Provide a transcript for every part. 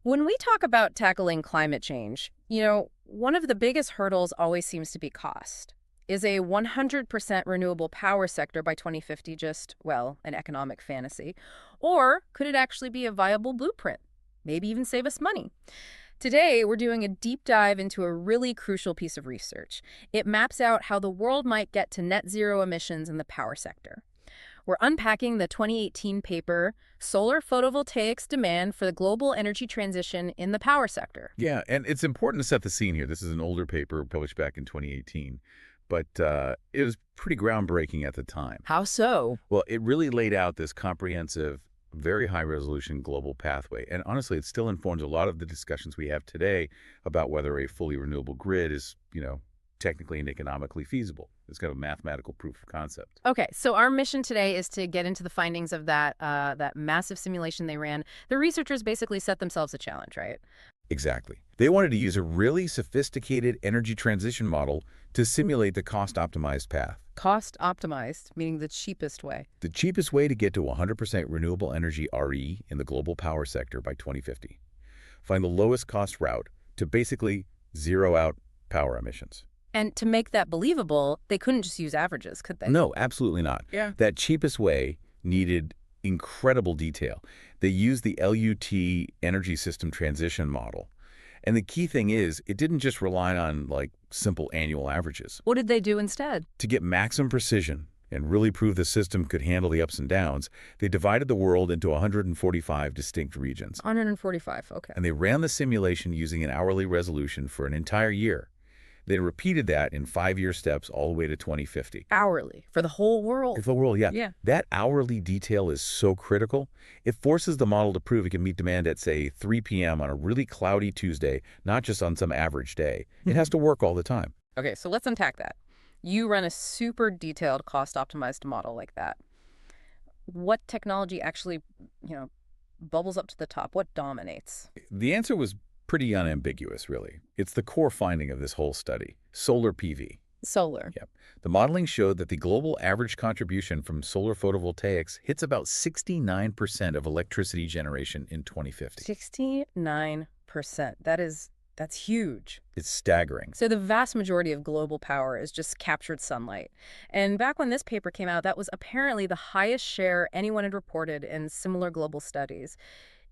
When we talk about tackling climate change, one of the biggest hurdles always seems to be cost. Is a 100% renewable power sector by 2050 just, well, an economic fantasy? Or could it actually be a viable blueprint? Maybe even save us money? Today, we're doing a deep dive into a really crucial piece of research. It maps out how the world might get to net zero emissions in the power sector. We're unpacking the 2018 paper, Solar Photovoltaics Demand for the Global Energy Transition in the Power Sector. Yeah, and it's important to set the scene here. This is an older paper published back in 2018, but it was pretty groundbreaking at the time. How so? Well, it really laid out this comprehensive, very high-resolution global pathway. And honestly, it still informs a lot of the discussions we have today about whether a fully renewable grid is, technically and economically feasible. It's kind of a mathematical proof of concept. Okay, so our mission today is to get into the findings of that massive simulation they ran. The researchers basically set themselves a challenge, right? Exactly. They wanted to use a really sophisticated energy transition model to simulate the cost-optimized path. Cost-optimized, meaning the cheapest way. The cheapest way to get to 100% renewable energy RE in the global power sector by 2050. Find the lowest cost route to basically zero out power emissions. And to make that believable, they couldn't just use averages, could they? No, absolutely not. Yeah. That cheapest way needed incredible detail. They used the LUT energy system transition model. And the key thing is, it didn't just rely on, simple annual averages. What did they do instead? To get maximum precision and really prove the system could handle the ups and downs, they divided the world into 145 distinct regions. 145, okay. And they ran the simulation using an hourly resolution for an entire year. They repeated that in 5-year steps all the way to 2050. Hourly, for the whole world? For the world, yeah. Yeah. That hourly detail is so critical. It forces the model to prove it can meet demand at, say, 3 p.m. on a really cloudy Tuesday, not just on some average day. It has to work all the time. Okay, so let's unpack that. You run a super detailed cost-optimized model like that. What technology actually, bubbles up to the top? What dominates? The answer was pretty unambiguous, really. It's the core finding of this whole study, solar PV. Solar. Yep. The modeling showed that the global average contribution from solar photovoltaics hits about 69% of electricity generation in 2050. 69%. That's huge. It's staggering. So the vast majority of global power is just captured sunlight. And back when this paper came out, that was apparently the highest share anyone had reported in similar global studies.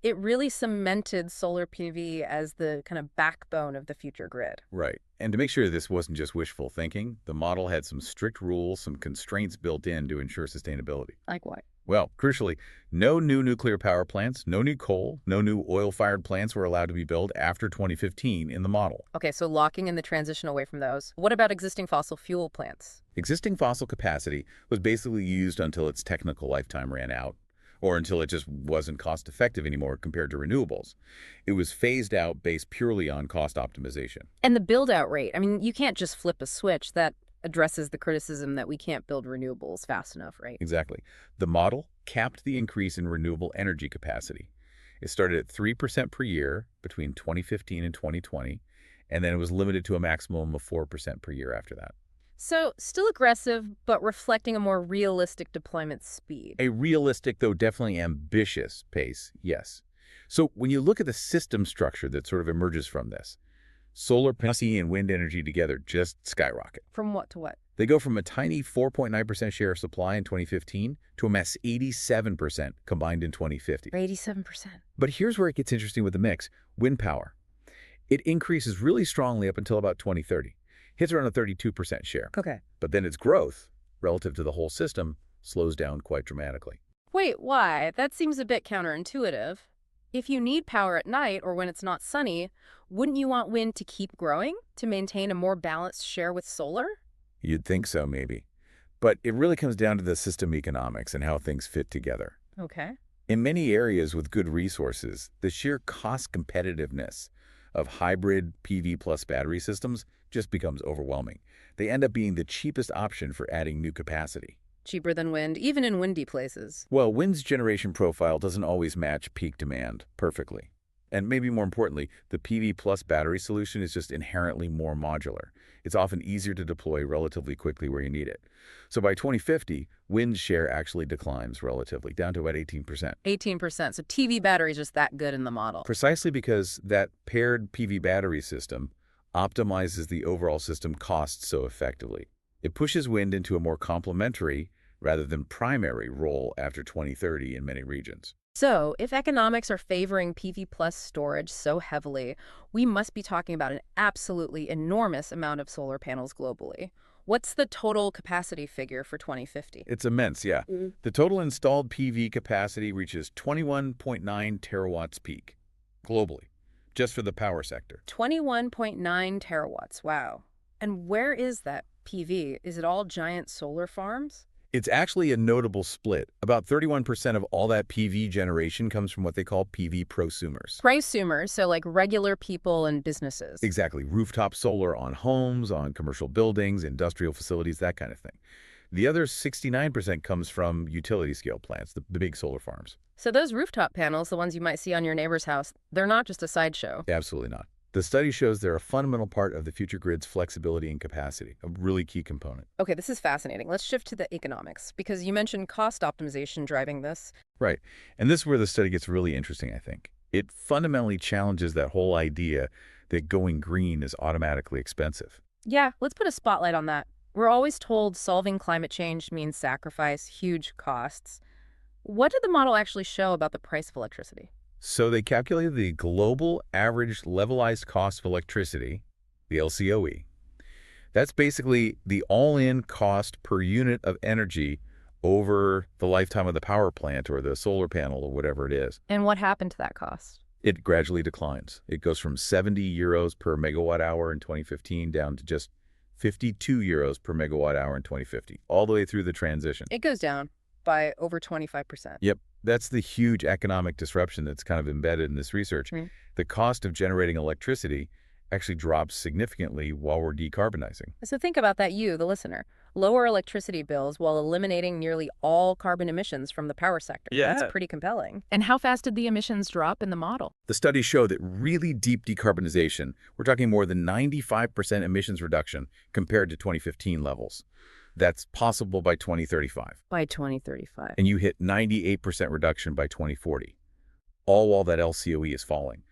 It really cemented solar PV as the kind of backbone of the future grid. Right. And to make sure this wasn't just wishful thinking, the model had some strict rules, some constraints built in to ensure sustainability. Like what? Well, crucially, no new nuclear power plants, no new coal, no new oil-fired plants were allowed to be built after 2015 in the model. Okay, so locking in the transition away from those. What about existing fossil fuel plants? Existing fossil capacity was basically used until its technical lifetime ran out, or until it just wasn't cost-effective anymore compared to renewables. It was phased out based purely on cost optimization. And the build-out rate. I mean, you can't just flip a switch. That addresses the criticism that we can't build renewables fast enough, right? Exactly. The model capped the increase in renewable energy capacity. It started at 3% per year between 2015 and 2020, and then it was limited to a maximum of 4% per year after that. So still aggressive, but reflecting a more realistic deployment speed. A realistic, though definitely ambitious pace, yes. So when you look at the system structure that sort of emerges from this, solar, PV, and wind energy together just skyrocket. From what to what? They go from a tiny 4.9% share of supply in 2015 to a mass 87% combined in 2050. 87%. But here's where it gets interesting with the mix. Wind power. It increases really strongly up until about 2030. Hits around a 32% share. Okay. But then its growth, relative to the whole system, slows down quite dramatically. Wait, why? That seems a bit counterintuitive. If you need power at night or when it's not sunny, wouldn't you want wind to keep growing to maintain a more balanced share with solar? You'd think so, maybe. But it really comes down to the system economics and how things fit together. Okay. In many areas with good resources, the sheer cost competitiveness of hybrid PV plus battery systems just becomes overwhelming. They end up being the cheapest option for adding new capacity. Cheaper than wind, even in windy places. Well, wind's generation profile doesn't always match peak demand perfectly. And maybe more importantly, the PV plus battery solution is just inherently more modular. It's often easier to deploy relatively quickly where you need it. So by 2050, wind's share actually declines relatively, down to about 18%. 18%. So TV battery is just that good in the model. Precisely because that paired PV battery system optimizes the overall system cost so effectively. It pushes wind into a more complementary rather than primary role after 2030 in many regions. So, if economics are favoring PV plus storage so heavily, we must be talking about an absolutely enormous amount of solar panels globally. What's the total capacity figure for 2050? It's immense, yeah. The total installed PV capacity reaches 21.9 terawatts peak globally, just for the power sector. 21.9 terawatts. Wow. And where is that PV? Is it all giant solar farms? It's actually a notable split. About 31% of all that PV generation comes from what they call PV prosumers. Prosumers, so like regular people and businesses. Exactly. Rooftop solar on homes, on commercial buildings, industrial facilities, that kind of thing. The other 69% comes from utility-scale plants, the big solar farms. So those rooftop panels, the ones you might see on your neighbor's house, they're not just a sideshow. Absolutely not. The study shows they're a fundamental part of the future grid's flexibility and capacity, a really key component. Okay, this is fascinating. Let's shift to the economics, because you mentioned cost optimization driving this. Right. And this is where the study gets really interesting, I think. It fundamentally challenges that whole idea that going green is automatically expensive. Yeah, let's put a spotlight on that. We're always told solving climate change means sacrifice, huge costs. What did the model actually show about the price of electricity? So they calculated the global average levelized cost of electricity, the LCOE. That's basically the all-in cost per unit of energy over the lifetime of the power plant or the solar panel or whatever it is. And what happened to that cost? It gradually declines. It goes from 70 euros per megawatt hour in 2015 down to just 52 euros per megawatt hour in 2050, all the way through the transition. It goes down by over 25%. Yep, that's the huge economic disruption that's kind of embedded in this research. The cost of generating electricity actually drops significantly while we're decarbonizing. So think about that, you, the listener. Lower electricity bills while eliminating nearly all carbon emissions from the power sector. Yeah. That's pretty compelling. And how fast did the emissions drop in the model? The studies show that really deep decarbonization, we're talking more than 95% emissions reduction compared to 2015 levels. That's possible by 2035. By 2035. And you hit 98% reduction by 2040, all while that LCOE is falling.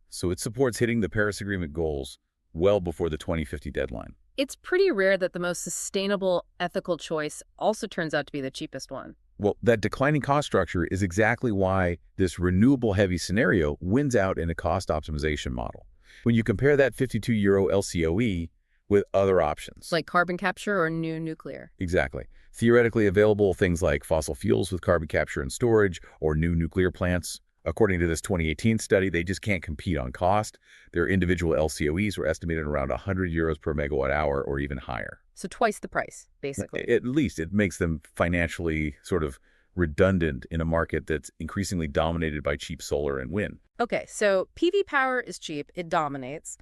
So it supports hitting the Paris Agreement goals well before the 2050 deadline. It's pretty rare that the most sustainable, ethical choice also turns out to be the cheapest one. Well, that declining cost structure is exactly why this renewable-heavy scenario wins out in a cost optimization model. When you compare that 52 euro LCOE with other options. Like carbon capture or new nuclear. Exactly. Theoretically available things like fossil fuels with carbon capture and storage or new nuclear plants. According to this 2018 study, they just can't compete on cost. Their individual LCOEs were estimated around 100 euros per megawatt hour or even higher. So twice the price, basically. At least it makes them financially sort of redundant in a market that's increasingly dominated by cheap solar and wind. Okay, so PV power is cheap, it dominates,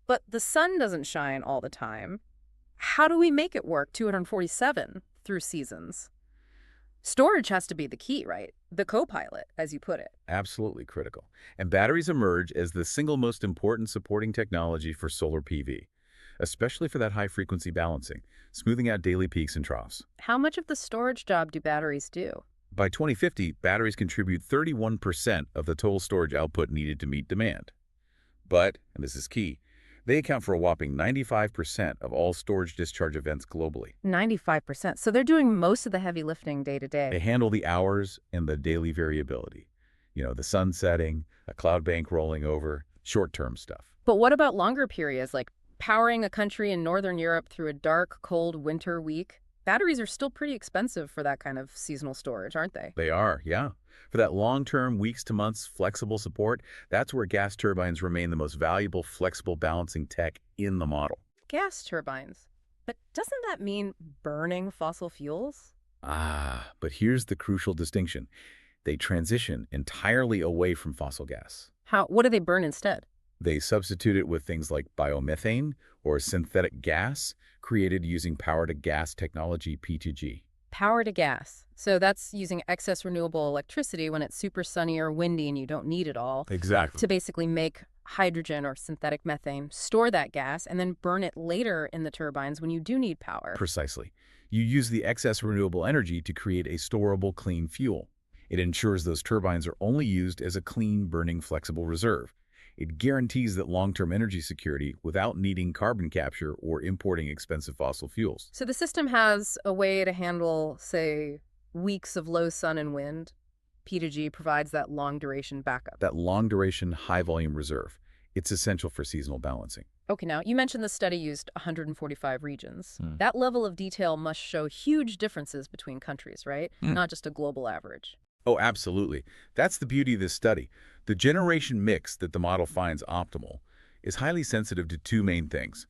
but the sun doesn't shine all the time. How do we make it work 247 through seasons? Storage has to be the key, right? The co-pilot, as you put it. Absolutely critical. And batteries emerge as the single most important supporting technology for solar PV, especially for that high-frequency balancing, smoothing out daily peaks and troughs. How much of the storage job do batteries do? By 2050, batteries contribute 31% of the total storage output needed to meet demand. But, and this is key, they account for a whopping 95% of all storage discharge events globally. 95%. So they're doing most of the heavy lifting day to They day. handle the hours and the daily variability. You know, the sun setting, a cloud bank rolling over, short-term stuff. But what about longer periods, like powering a country in Northern Europe through a dark, cold winter week? Batteries are still pretty expensive for that kind of seasonal storage, aren't they? They are, yeah. For that long-term, weeks to months flexible support, that's where gas turbines remain the most valuable flexible balancing tech in the model. Gas turbines. But doesn't that mean burning fossil fuels? But here's the crucial distinction. They transition entirely away from fossil gas. What do they burn instead? They substitute it with things like biomethane or synthetic gas created using power-to-gas technology, P2G. Power to gas. So that's using excess renewable electricity when it's super sunny or windy and you don't need it all Exactly. to basically make hydrogen or synthetic methane, store that gas, and then burn it later in the turbines when you do need power. Precisely. You use the excess renewable energy to create a storable clean fuel. It ensures those turbines are only used as a clean, burning, flexible reserve. It guarantees that long-term energy security without needing carbon capture or importing expensive fossil fuels. So the system has a way to handle, say, weeks of low sun and wind. P2G provides that long-duration backup. That long-duration, high-volume reserve, it's essential for seasonal balancing. Okay, now, you mentioned the study used 145 regions. Hmm. That level of detail must show huge differences between countries, right? Hmm. Not just a global average. Oh, absolutely. That's the beauty of this study. The generation mix that the model finds optimal is highly sensitive to two main things: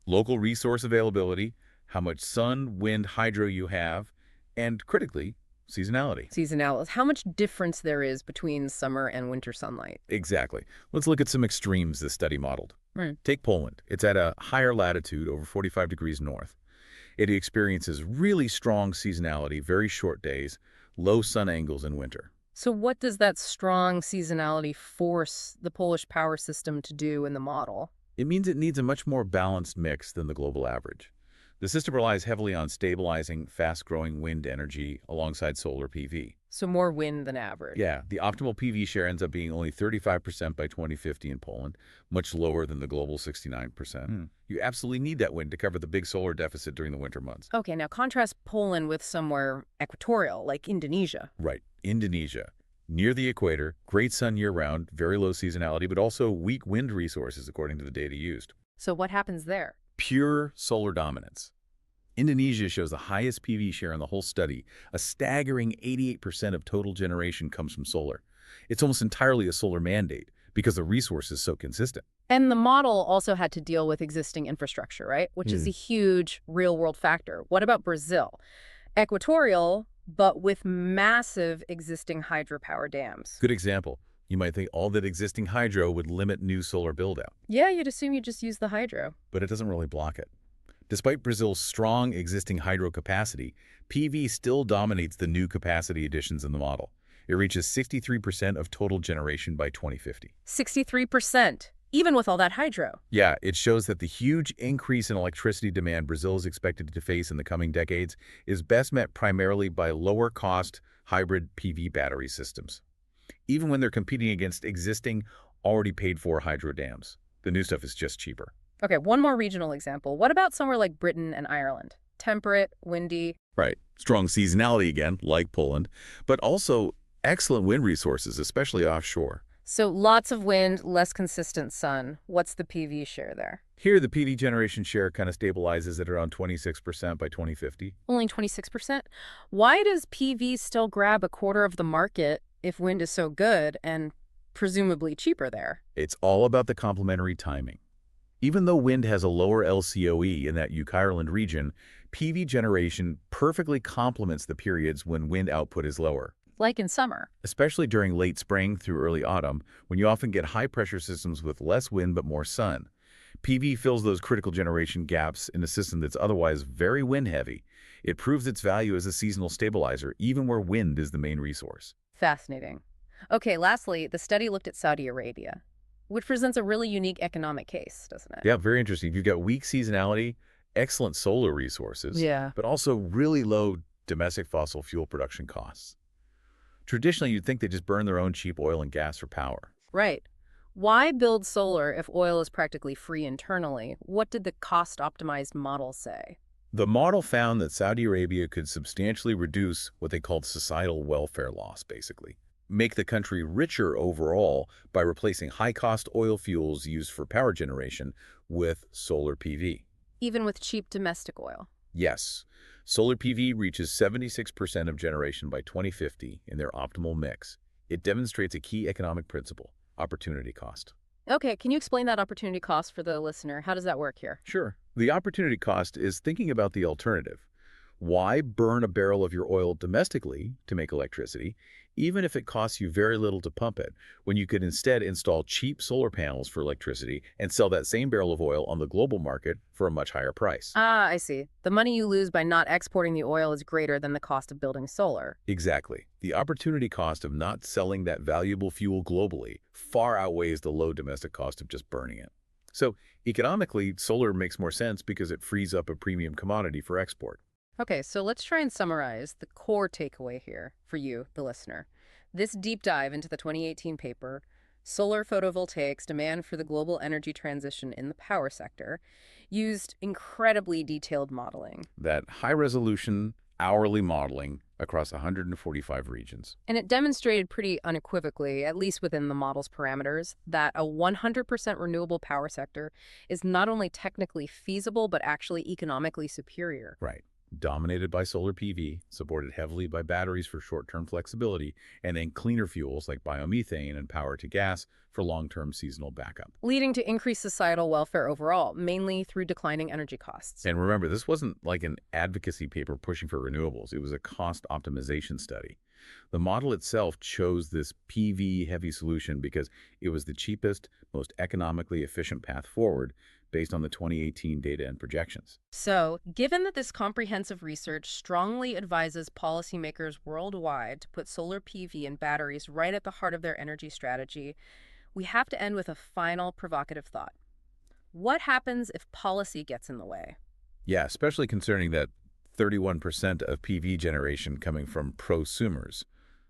local resource availability, how much sun, wind, hydro you have, and critically, seasonality. Seasonality. How much difference there is between summer and winter sunlight. Exactly. Let's look at some extremes this study modeled. Right. Take Poland. It's at a higher latitude, over 45 degrees north. It experiences really strong seasonality, very short days, low sun angles in winter. So what does that strong seasonality force the Polish power system to do in the model? It means it needs a much more balanced mix than the global average. The system relies heavily on stabilizing fast-growing wind energy alongside solar PV. So more wind than average. Yeah, the optimal PV share ends up being only 35% by 2050 in Poland, much lower than the global 69%. You absolutely need that wind to cover the big solar deficit during the winter months. Okay, now contrast Poland with somewhere equatorial, like Indonesia. Right, Indonesia. Near the equator, great sun year-round, very low seasonality, but also weak wind resources according to the data used. So what happens there? Pure solar dominance. Indonesia shows the highest PV share in the whole study. A staggering 88% of total generation comes from solar. It's almost entirely a solar mandate because the resource is so consistent. And the model also had to deal with existing infrastructure, right? Which is a huge real-world factor. What about Brazil? Equatorial, but with massive existing hydropower dams. Good example. You might think all that existing hydro would limit new solar build-out, Yeah, you'd assume you just use the hydro. but it doesn't really block it. Despite Brazil's strong existing hydro capacity, PV still dominates the new capacity additions in the model. It reaches 63% of total generation by 2050. 63%, even with all that hydro. Yeah, it shows that the huge increase in electricity demand Brazil is expected to face in the coming decades is best met primarily by lower-cost hybrid PV battery systems, even when they're competing against existing, already paid-for hydro dams. The new stuff is just cheaper. Okay, one more regional example. What about somewhere like Britain and Ireland? Temperate, windy. Right. Strong seasonality again, like Poland, but also excellent wind resources, especially offshore. So lots of wind, less consistent sun. What's the PV share there? Here, the PV generation share kind of stabilizes at around 26% by 2050. Only 26%? Why does PV still grab a quarter of the market if wind is so good and presumably cheaper there? It's all about the complementary timing. Even though wind has a lower LCOE in that UK Ireland region, PV generation perfectly complements the periods when wind output is lower. Like in summer. Especially during late spring through early autumn, when you often get high-pressure systems with less wind but more sun. PV fills those critical generation gaps in a system that's otherwise very wind-heavy. It proves its value as a seasonal stabilizer, even where wind is the main resource. Fascinating. Okay, lastly, the study looked at Saudi Arabia, which presents a really unique economic case, doesn't it? Yeah, very interesting. You've got weak seasonality, excellent solar resources, Yeah. but also really low domestic fossil fuel production costs. Traditionally, you'd think they just burn their own cheap oil and gas for power. Right. Why build solar if oil is practically free internally? What did the cost-optimized model say? The model found that Saudi Arabia could substantially reduce what they called societal welfare loss, basically. Make the country richer overall by replacing high-cost oil fuels used for power generation with solar PV. Even with cheap domestic oil? Yes, solar PV reaches 76% of generation by 2050 in their optimal mix. It demonstrates a key economic principle: opportunity cost. Okay, can you explain that opportunity cost for the listener? How does that work here? Sure. The opportunity cost is thinking about the alternative. Why burn a barrel of your oil domestically to make electricity, even if it costs you very little to pump it, when you could instead install cheap solar panels for electricity and sell that same barrel of oil on the global market for a much higher price? Ah, I see. The money you lose by not exporting the oil is greater than the cost of building solar. Exactly. The opportunity cost of not selling that valuable fuel globally far outweighs the low domestic cost of just burning it. So economically, solar makes more sense because it frees up a premium commodity for export. Okay, so let's try and summarize the core takeaway here for you, the listener. This deep dive into the 2018 paper, Solar Photovoltaics Demand for the Global Energy Transition in the Power Sector, used incredibly detailed modeling. That high-resolution, hourly modeling across 145 regions. And it demonstrated pretty unequivocally, at least within the model's parameters, that a 100% renewable power sector is not only technically feasible, but actually economically superior. Right. Dominated by solar PV, supported heavily by batteries for short-term flexibility, and then cleaner fuels like biomethane and power to gas for long-term seasonal backup. Leading to increased societal welfare overall, mainly through declining energy costs. And remember, this wasn't like an advocacy paper pushing for renewables. It was a cost optimization study. The model itself chose this PV-heavy solution because it was the cheapest, most economically efficient path forward based on the 2018 data and projections. So, given that this comprehensive research strongly advises policymakers worldwide to put solar PV and batteries right at the heart of their energy strategy, we have to end with a final provocative thought. What happens if policy gets in the way? Yeah, especially concerning that 31% of PV generation coming from prosumers,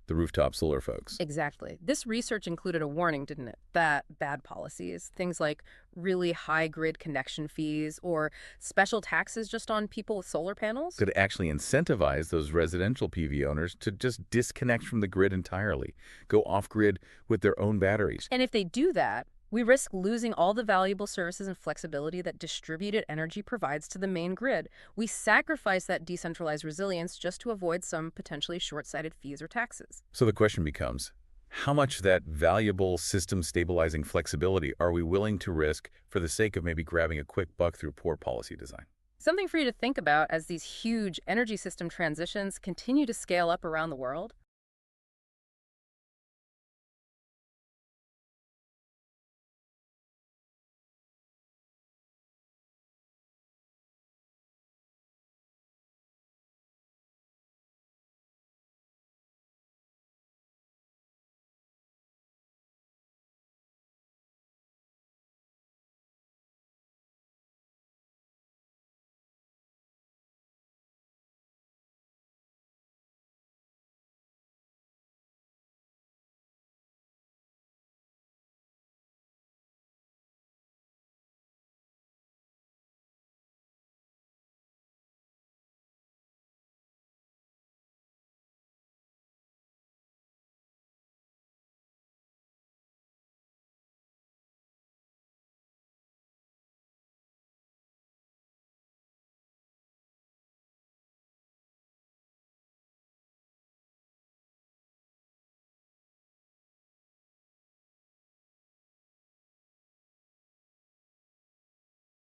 the rooftop solar folks. Exactly. This research included a warning, didn't it? That bad policies, things like really high grid connection fees or special taxes just on people with solar panels. Could actually incentivize those residential PV owners to just disconnect from the grid entirely, go off-grid with their own batteries. And if they do that, we risk losing all the valuable services and flexibility that distributed energy provides to the main grid. We sacrifice that decentralized resilience just to avoid some potentially short-sighted fees or taxes. So the question becomes, how much of that valuable system-stabilizing flexibility are we willing to risk for the sake of maybe grabbing a quick buck through poor policy design? Something for you to think about as these huge energy system transitions continue to scale up around the world.